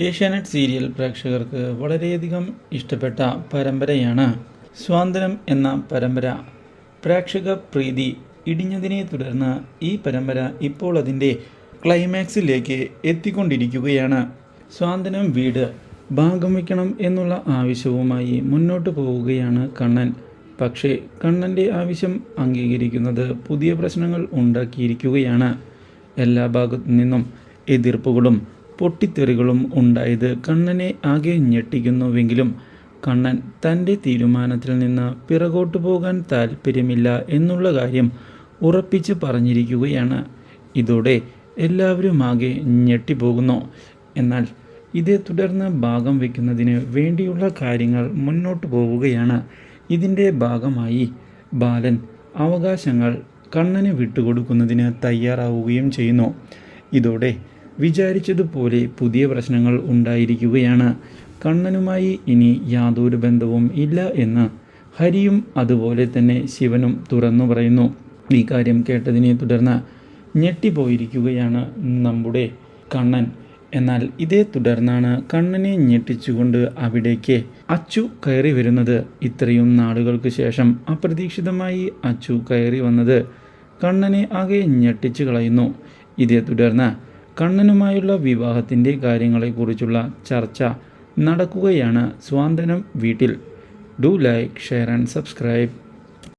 Asianet serial പ്രേക്ഷകർക്ക് വളരെയധികം ഇഷ്ടപ്പെട്ട പരമ്പരയാണ് സ്വാതന്ത്ര്യം എന്ന പരമ്പര. പ്രേക്ഷക പ്രീതി ഇടിഞ്ഞതിനെ തുടർന്ന് ഈ പരമ്പര ഇപ്പോൾ അതിൻ്റെ ക്ലൈമാക്സിലേക്ക് എത്തിക്കൊണ്ടിരിക്കുകയാണ്. സ്വാതന്ത്ര്യം വീട് ഭാഗം വയ്ക്കണം എന്നുള്ള ആവശ്യവുമായി മുന്നോട്ട് പോവുകയാണ് കണ്ണൻ. പക്ഷേ കണ്ണൻ്റെ ആവശ്യം അംഗീകരിക്കുന്നത് പുതിയ പ്രശ്നങ്ങൾ ഉണ്ടാക്കിയിരിക്കുകയാണ്. എല്ലാ ഭാഗത്തു നിന്നും എതിർപ്പുകളും പൊട്ടിത്തെറികളും ഉണ്ടായത് കണ്ണനെ ആകെ ഞെട്ടിക്കുന്നുവെങ്കിലും കണ്ണൻ തൻ്റെ തീരുമാനത്തിൽ നിന്ന് പിറകോട്ട് പോകാൻ താല്പര്യമില്ല എന്നുള്ള കാര്യം ഉറപ്പിച്ച് പറഞ്ഞിരിക്കുകയാണ്. ഇതോടെ എല്ലാവരും ആകെ ഞെട്ടിപ്പോകുന്നു. എന്നാൽ ഇതേ തുടർന്ന് ഭാഗം വയ്ക്കുന്നതിന് വേണ്ടിയുള്ള കാര്യങ്ങൾ മുന്നോട്ട് പോവുകയാണ്. ഇതിൻ്റെ ഭാഗമായി ബാലൻ അവകാശങ്ങൾ കണ്ണന് വിട്ടുകൊടുക്കുന്നതിന് തയ്യാറാവുകയും ചെയ്യുന്നു. ഇതോടെ വിചാരിച്ചതുപോലെ പുതിയ പ്രശ്നങ്ങൾ ഉണ്ടായിരിക്കുകയാണ്. കണ്ണനുമായി ഇനി യാതൊരു ബന്ധവും ഇല്ല എന്ന് ഹരിയും അതുപോലെ തന്നെ ശിവനും തുറന്നു പറയുന്നു. ഈ കാര്യം കേട്ടതിനെ തുടർന്ന് ഞെട്ടിപ്പോയിരിക്കുകയാണ് നമ്മുടെ കണ്ണൻ. എന്നാൽ ഇതേ തുടർന്നാണ് കണ്ണനെ ഞെട്ടിച്ചുകൊണ്ട് അവിടേക്ക് അച്ചു കയറി വരുന്നത്. ഇത്രയും നാളുകൾക്ക് ശേഷം അപ്രതീക്ഷിതമായി അച്ചു കയറി വന്നത് കണ്ണനെ ആകെ ഞെട്ടിച്ചു കളയുന്നു. ഇതേ തുടർന്ന് കണ്ണനുമായുള്ള വിവാഹത്തിൻ്റെ കാര്യങ്ങളെക്കുറിച്ചുള്ള ചർച്ച നടക്കുകയാണ് സ്വാതന്ത്ര്യം വീട്ടിൽ. Do like, share and subscribe.